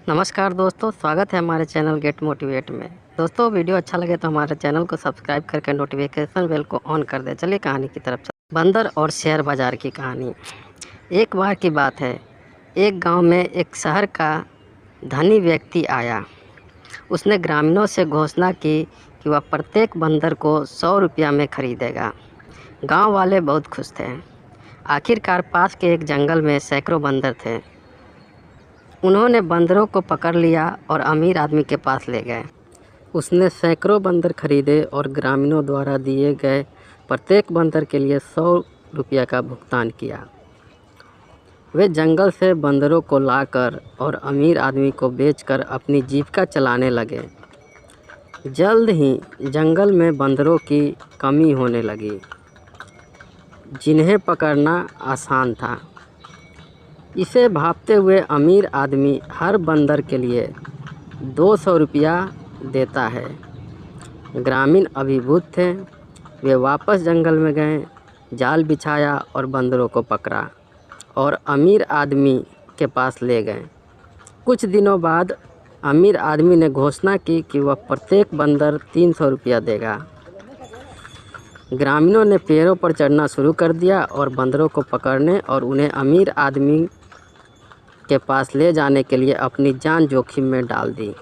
नमस्कार दोस्तों, स्वागत है हमारे चैनल गेट मोटिवेट में। दोस्तों, वीडियो अच्छा लगे तो हमारे चैनल को सब्सक्राइब करके नोटिफिकेशन बेल को ऑन कर दें। चलिए कहानी की तरफ चलते। बंदर और शेयर बाजार की कहानी। एक बार की बात है, एक गांव में एक शहर का धनी व्यक्ति आया। उसने ग्रामीणों से घोषणा की कि वह प्रत्येक बंदर को 100 रुपया में खरीदेगा। गाँव वाले बहुत खुश थे। आखिरकार पास के एक जंगल में सैकड़ों बंदर थे। उन्होंने बंदरों को पकड़ लिया और अमीर आदमी के पास ले गए। उसने सैकड़ों बंदर खरीदे और ग्रामीणों द्वारा दिए गए प्रत्येक बंदर के लिए 100 रुपया का भुगतान किया। वे जंगल से बंदरों को लाकर और अमीर आदमी को बेचकर अपनी जीविका चलाने लगे। जल्द ही जंगल में बंदरों की कमी होने लगी, जिन्हें पकड़ना आसान था। इसे भांपते हुए अमीर आदमी हर बंदर के लिए 200 रुपया देता है। ग्रामीण अभिभूत थे। वे वापस जंगल में गए, जाल बिछाया और बंदरों को पकड़ा और अमीर आदमी के पास ले गए। कुछ दिनों बाद अमीर आदमी ने घोषणा की कि वह प्रत्येक बंदर 300 रुपया देगा। ग्रामीणों ने पेड़ों पर चढ़ना शुरू कर दिया और बंदरों को पकड़ने और उन्हें अमीर आदमी के पास ले जाने के लिए अपनी जान जोखिम में डाल दी।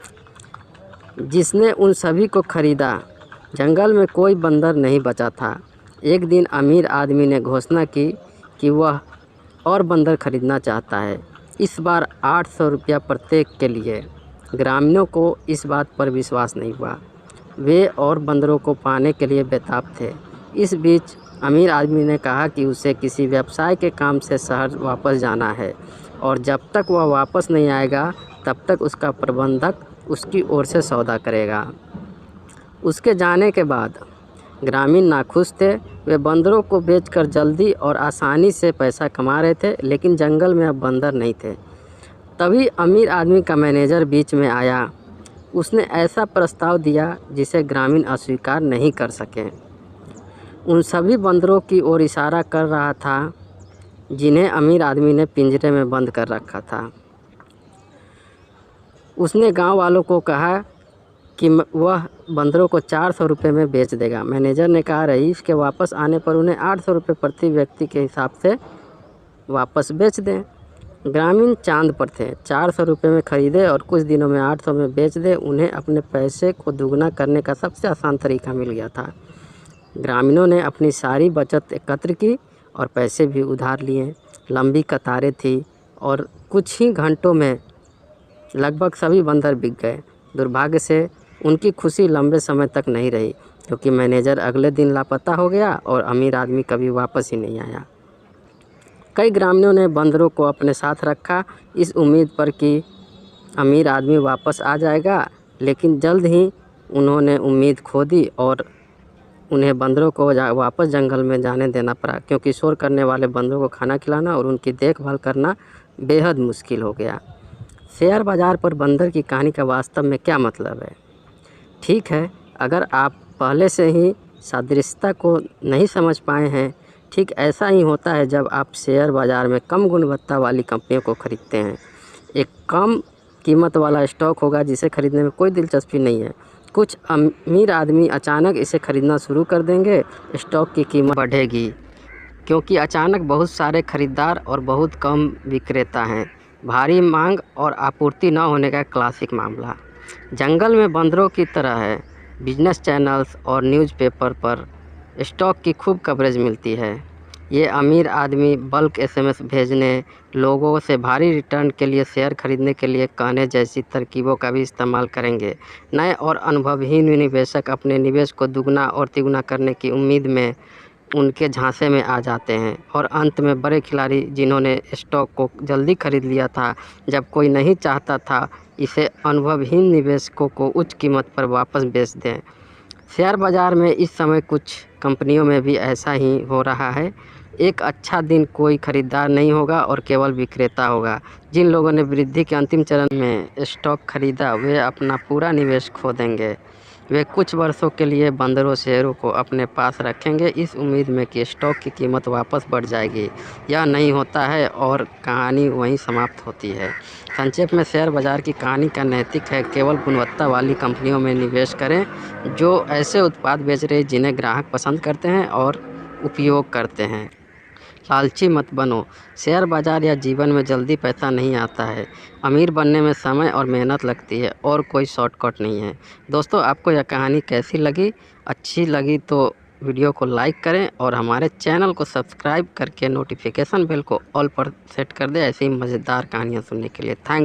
जिसने उन सभी को खरीदा, जंगल में कोई बंदर नहीं बचा था। एक दिन अमीर आदमी ने घोषणा की कि वह और बंदर खरीदना चाहता है, इस बार 800 रुपया प्रत्येक के लिए। ग्रामीणों को इस बात पर विश्वास नहीं हुआ। वे और बंदरों को पाने के लिए बेताब थे। इस बीच अमीर आदमी ने कहा कि उसे किसी व्यवसाय के काम से शहर वापस जाना है और जब तक वह वापस नहीं आएगा तब तक उसका प्रबंधक उसकी ओर से सौदा करेगा। उसके जाने के बाद ग्रामीण नाखुश थे। वे बंदरों को बेचकर जल्दी और आसानी से पैसा कमा रहे थे, लेकिन जंगल में अब बंदर नहीं थे। तभी अमीर आदमी का मैनेजर बीच में आया। उसने ऐसा प्रस्ताव दिया जिसे ग्रामीण अस्वीकार नहीं कर सके। उन सभी बंदरों की ओर इशारा कर रहा था जिन्हें अमीर आदमी ने पिंजरे में बंद कर रखा था। उसने गांव वालों को कहा कि वह बंदरों को 400 रुपये में बेच देगा। मैनेजर ने कहा, रईस के वापस आने पर उन्हें 800 रुपये प्रति व्यक्ति के हिसाब से वापस बेच दें। ग्रामीण चांद पर थे। 400 रुपये में ख़रीदे और कुछ दिनों में 800 में बेच दे। उन्हें अपने पैसे को दुगना करने का सबसे आसान तरीका मिल गया था। ग्रामीणों ने अपनी सारी बचत एकत्र की और पैसे भी उधार लिए। लंबी कतारें थी और कुछ ही घंटों में लगभग सभी बंदर बिक गए। दुर्भाग्य से उनकी खुशी लंबे समय तक नहीं रही, क्योंकि मैनेजर अगले दिन लापता हो गया और अमीर आदमी कभी वापस ही नहीं आया। कई ग्रामीणों ने बंदरों को अपने साथ रखा, इस उम्मीद पर कि अमीर आदमी वापस आ जाएगा, लेकिन जल्द ही उन्होंने उम्मीद खो दी और उन्हें बंदरों को वापस जंगल में जाने देना पड़ा, क्योंकि शोर करने वाले बंदरों को खाना खिलाना और उनकी देखभाल करना बेहद मुश्किल हो गया। शेयर बाज़ार पर बंदर की कहानी का वास्तव में क्या मतलब है? ठीक है, अगर आप पहले से ही सादृश्यता को नहीं समझ पाए हैं, ठीक ऐसा ही होता है जब आप शेयर बाज़ार में कम गुणवत्ता वाली कंपनियों को खरीदते हैं। एक कम कीमत वाला स्टॉक होगा जिसे खरीदने में कोई दिलचस्पी नहीं है। कुछ अमीर आदमी अचानक इसे खरीदना शुरू कर देंगे। स्टॉक की कीमत बढ़ेगी क्योंकि अचानक बहुत सारे खरीदार और बहुत कम विक्रेता हैं। भारी मांग और आपूर्ति न होने का क्लासिक मामला जंगल में बंदरों की तरह है। बिजनेस चैनल्स और न्यूज़पेपर पर स्टॉक की खूब कवरेज मिलती है। ये अमीर आदमी बल्क एसएमएस भेजने, लोगों से भारी रिटर्न के लिए शेयर खरीदने के लिए कहने जैसी तरकीबों का भी इस्तेमाल करेंगे। नए और अनुभवहीन निवेशक अपने निवेश को दुगना और तिगुना करने की उम्मीद में उनके झांसे में आ जाते हैं और अंत में बड़े खिलाड़ी जिन्होंने स्टॉक को जल्दी खरीद लिया था जब कोई नहीं चाहता था, इसे अनुभवहीन निवेशकों को उच्च कीमत पर वापस बेच दें। शेयर बाज़ार में इस समय कुछ कंपनियों में भी ऐसा ही हो रहा है। एक अच्छा दिन कोई खरीदार नहीं होगा और केवल विक्रेता होगा। जिन लोगों ने वृद्धि के अंतिम चरण में स्टॉक खरीदा वे अपना पूरा निवेश खो देंगे। वे कुछ वर्षों के लिए बंदरों शेयरों को अपने पास रखेंगे, इस उम्मीद में कि स्टॉक की कीमत वापस बढ़ जाएगी। यह नहीं होता है और कहानी वहीं समाप्त होती है। संक्षेप में शेयर बाज़ार की कहानी का नैतिक है, केवल गुणवत्ता वाली कंपनियों में निवेश करें जो ऐसे उत्पाद बेच रहे हैं जिन्हें ग्राहक पसंद करते हैं और उपयोग करते हैं। लालची मत बनो। शेयर बाज़ार या जीवन में जल्दी पैसा नहीं आता है। अमीर बनने में समय और मेहनत लगती है और कोई शॉर्टकट नहीं है। दोस्तों, आपको यह कहानी कैसी लगी? अच्छी लगी तो वीडियो को लाइक करें और हमारे चैनल को सब्सक्राइब करके नोटिफिकेशन बेल को ऑल पर सेट कर दें ऐसी ही मज़ेदार कहानियाँ सुनने के लिए। थैंक्स।